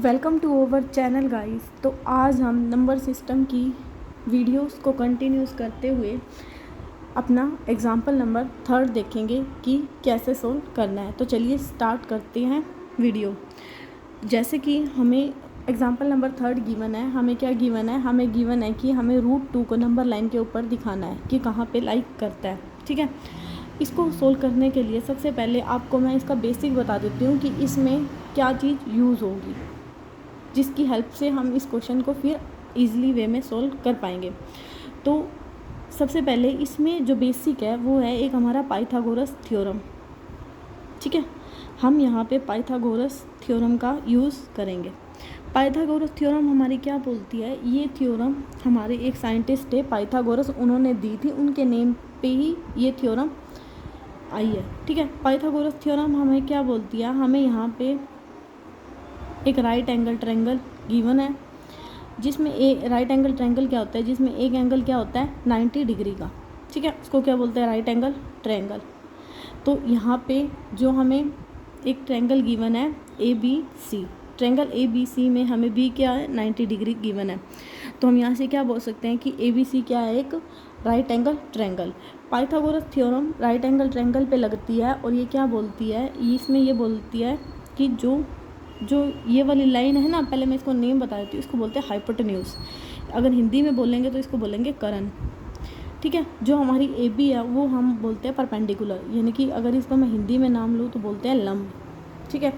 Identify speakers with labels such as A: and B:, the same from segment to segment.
A: Welcome to our channel guys. तो आज हम नंबर सिस्टम की वीडियोस को कंटिन्यूस करते हुए अपना एग्जाम्पल नंबर 3 देखेंगे कि कैसे सोल्व करना है। तो चलिए स्टार्ट करते हैं वीडियो। जैसे कि हमें एग्जाम्पल नंबर 3 गिवन है, हमें क्या गिवन है, हमें गिवन है कि हमें √2 को नंबर लाइन के ऊपर दिखाना है कि कहाँ पे लाइक करता है। ठीक है, इसको सोल्व करने के लिए सबसे पहले आपको मैं इसका बेसिक बता देती हूँ कि इसमें क्या चीज़ यूज़ होगी, जिसकी हेल्प से हम इस क्वेश्चन को फिर इजीली वे में सोल्व कर पाएंगे। तो सबसे पहले इसमें जो बेसिक है वो है एक हमारा पाइथागोरस थ्योरम। ठीक है, हम यहाँ पे पाइथागोरस थ्योरम का यूज़ करेंगे। पाइथागोरस थ्योरम हमारी क्या बोलती है, ये थ्योरम हमारे एक साइंटिस्ट है पाइथागोरस, उन्होंने दी थी, उनके नेम पे ही ये थ्योरम आई है। ठीक है, पाइथागोरस थ्योरम हमें क्या बोलती है, हमें यहाँ पे एक राइट एंगल ट्रायंगल गिवन है, जिसमें राइट एंगल ट्रायंगल क्या होता है, जिसमें एक एंगल क्या होता है 90 डिग्री का। ठीक है, उसको क्या बोलते हैं, राइट एंगल ट्रायंगल। तो यहाँ पे जो हमें एक ट्रायंगल गिवन है ABC, ट्रायंगल ABC में हमें B क्या है 90 डिग्री गिवन है। तो हम यहाँ से क्या बोल सकते हैं कि ABC क्या है, एक right angle triangle. Pythagoras theorem right angle triangle पे लगती है और ये क्या बोलती है, इसमें ये बोलती है कि जो ये वाली लाइन है ना, पहले मैं इसको नेम बता देती हूँ, इसको बोलते हैं हाइपोटेन्यूज। अगर हिंदी में बोलेंगे तो इसको बोलेंगे कर्ण। ठीक है, जो हमारी AB है वो हम बोलते हैं परपेंडिकुलर, यानी कि अगर इसको मैं हिंदी में नाम लूँ तो बोलते हैं लंब। ठीक है,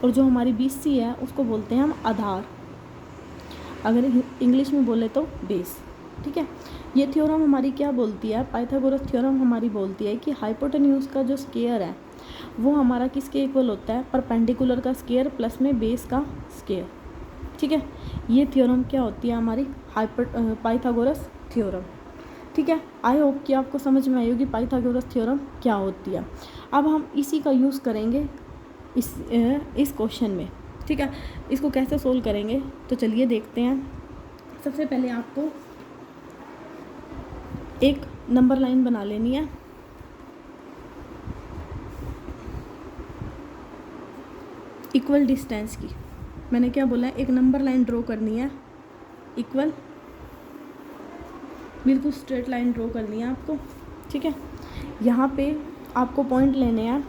A: और जो हमारी BC है उसको बोलते हैं हम आधार, अगर इंग्लिश में बोले तो बेस। ठीक है, ये थ्योरम हमारी क्या बोलती है, पाइथागोरस थ्योरम हमारी बोलती है कि हाइपोटेन्यूज का जो स्क्वायर है वो हमारा किसके इक्वल होता है, परपेंडिकुलर का स्क्वायर प्लस में बेस का स्क्वायर। ठीक है, ये थ्योरम क्या होती है हमारी पाइथागोरस थ्योरम। ठीक है, आई होप कि आपको समझ में आई होगी पाइथागोरस थ्योरम क्या होती है। अब हम इसी का यूज़ करेंगे इस क्वेश्चन में। ठीक है, इसको कैसे सोल्व करेंगे तो चलिए देखते हैं। सबसे पहले आपको एक नंबर लाइन बना लेनी है। इक्वल डिस्टेंस की, मैंने क्या बोला है, एक नंबर लाइन ड्रॉ करनी है, इक्वल, बिल्कुल स्ट्रेट लाइन ड्रॉ करनी है आपको। ठीक है, यहाँ पे आपको पॉइंट लेने हैं,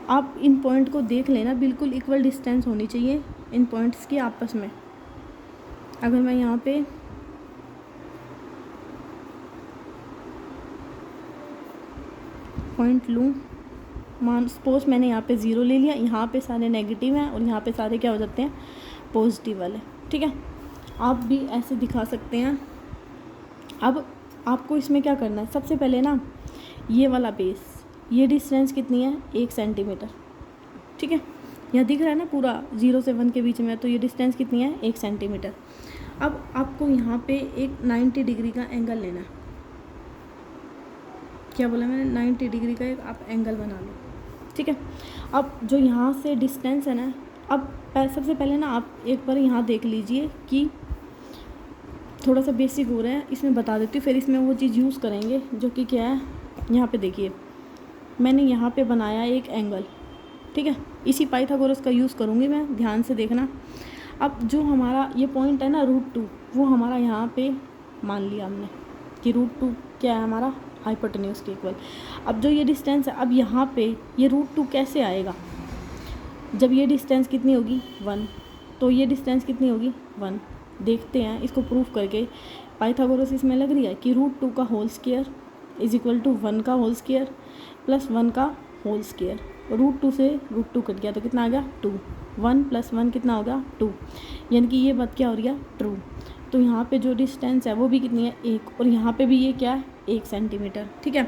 A: आप इन पॉइंट को देख लेना, बिल्कुल इक्वल डिस्टेंस होनी चाहिए इन पॉइंट्स की आपस में। अगर मैं यहाँ पे पॉइंट लूँ, मान सपोज मैंने यहाँ पे 0 ले लिया, यहाँ पे सारे नेगेटिव हैं और यहाँ पे सारे क्या हो जाते हैं, पॉजिटिव वाले। ठीक है, आप भी ऐसे दिखा सकते हैं। अब आपको इसमें क्या करना है, सबसे पहले ना ये वाला बेस, ये डिस्टेंस कितनी है, 1 सेंटीमीटर। ठीक है, यहाँ दिख रहा है ना पूरा 0 से 1 के बीच में, तो ये डिस्टेंस कितनी है, 1 सेंटीमीटर। अब आपको यहाँ पे एक 90 डिग्री का एंगल लेना है। क्या बोला मैंने, 90 डिग्री का एक आप एंगल बना लो। ठीक है, अब जो यहाँ से डिस्टेंस है ना, अब सबसे पहले ना आप एक बार यहाँ देख लीजिए कि थोड़ा सा बेसिक हो रहा है, इसमें बता देती हूँ, फिर इसमें वो चीज़ यूज़ करेंगे जो कि क्या है। यहाँ पे देखिए, मैंने यहाँ पे बनाया एक एंगल। ठीक है, इसी पाइथागोरस का यूज़ करूँगी मैं, ध्यान से देखना। अब जो हमारा ये पॉइंट है ना √2, वो हमारा यहाँ पे मान लिया हमने कि √2 क्या है हमारा, हाइपोटेन्यूज के इक्वल। अब जो ये डिस्टेंस है, अब यहाँ पे ये √2 कैसे आएगा, जब ये डिस्टेंस कितनी होगी 1, तो ये डिस्टेंस कितनी होगी 1। देखते हैं इसको प्रूफ करके। पाइथागोरस इसमें लग रही है कि √2 का whole square is equal to 1 का होल स्क्वायर प्लस 1 का होल स्क्वायर। √2 से √2 कट गया तो कितना आ गया 2, 1 + 1 कितना हो गया 2, यानी कि ये बात क्या हो रही है, ट्रू। तो यहाँ पे जो डिस्टेंस है वो भी कितनी है 1, और यहाँ पे भी ये क्या है 1 सेंटीमीटर। ठीक है,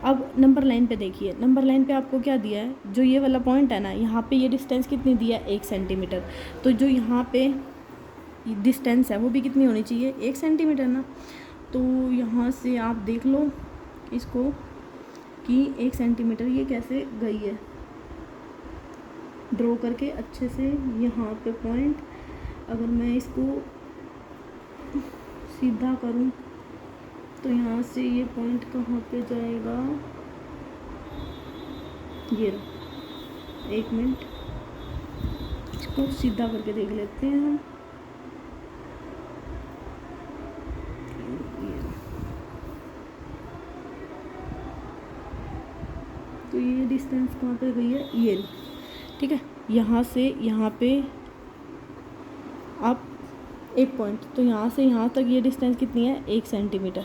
A: अब नंबर लाइन पे देखिए, नंबर लाइन पे आपको क्या दिया है, जो ये वाला पॉइंट है ना, यहाँ पे ये डिस्टेंस कितनी दिया है 1 सेंटीमीटर। तो जो यहाँ पे डिस्टेंस है वो भी कितनी होनी चाहिए 1 सेंटीमीटर ना। तो यहाँ से आप देख लो इसको कि 1 सेंटीमीटर ये कैसे गई है, ड्रॉ करके अच्छे से यहाँ पे पॉइंट। अगर मैं इसको सीधा करूँ तो यहाँ से ये पॉइंट कहाँ पे जाएगा, ये 1 मिनट, इसको सीधा करके देख लेते हैं हम। तो ये डिस्टेंस कहाँ पे गई है, ये ठीक है। यहाँ से यहाँ पे आप एक पॉइंट, तो यहाँ से यहाँ तक ये डिस्टेंस कितनी है, 1 सेंटीमीटर,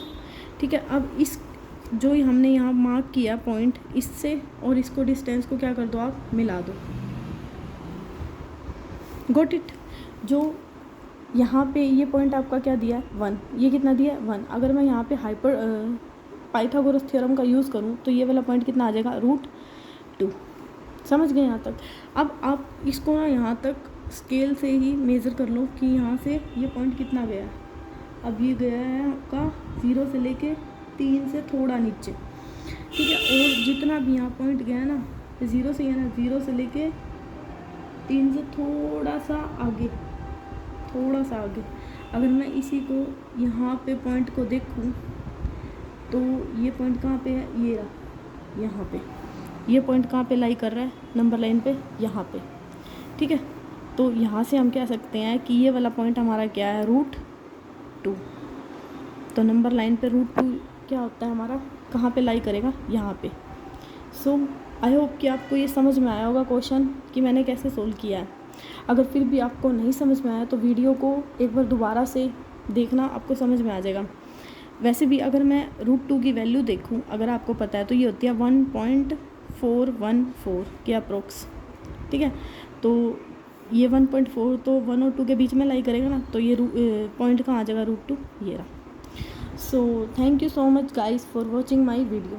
A: ठीक है। अब इस जो हमने यहाँ मार्क किया पॉइंट, इससे और इसको डिस्टेंस को क्या कर दो, आप मिला दो। Got it. जो यहाँ पे ये पॉइंट आपका क्या दिया है, 1, ये कितना दिया है, 1। अगर मैं यहाँ पे पाइथागोरस थ्योरम का यूज़ करूँ तो ये वाला पॉइंट कितना आ जाएगा, √2। समझ गए यहाँ तक। अब आप इसको ना यहाँ तक स्केल से ही मेज़र कर लो कि यहाँ से ये पॉइंट कितना गया है। अब ये गया है आपका 0 से लेके 3 से थोड़ा नीचे, ठीक है। और जितना भी यहाँ पॉइंट गया है ना, 0 से है ना, 0 से लेके 3 से थोड़ा सा आगे, थोड़ा सा आगे। अगर मैं इसी को यहाँ पे पॉइंट को देखूँ तो ये पॉइंट कहाँ पे है, ये रहा यहाँ पे। ये पॉइंट कहाँ पे लाई कर रहा है, नंबर लाइन पे, यहाँ पे, ठीक है। तो यहाँ से हम कह सकते हैं कि ये वाला पॉइंट हमारा क्या है, √2। तो नंबर लाइन पे √2 क्या होता है हमारा, कहाँ पे लाई करेगा, यहाँ पे। सो आई होप कि आपको ये समझ में आया होगा क्वेश्चन कि मैंने कैसे सोल्व किया है। अगर फिर भी आपको नहीं समझ में आया तो वीडियो को एक बार दोबारा से देखना, आपको समझ में आ जाएगा। वैसे भी अगर मैं √2 की वैल्यू देखूं, अगर आपको पता है तो ये होती है 1.414 के अप्रोक्स, ठीक है। तो ये 1.4 तो 1 और 2 के बीच में लाई करेगा ना, तो ये पॉइंट कहाँ आ जाएगा, √2, ये रहा। So thank you so much guys for watching my video.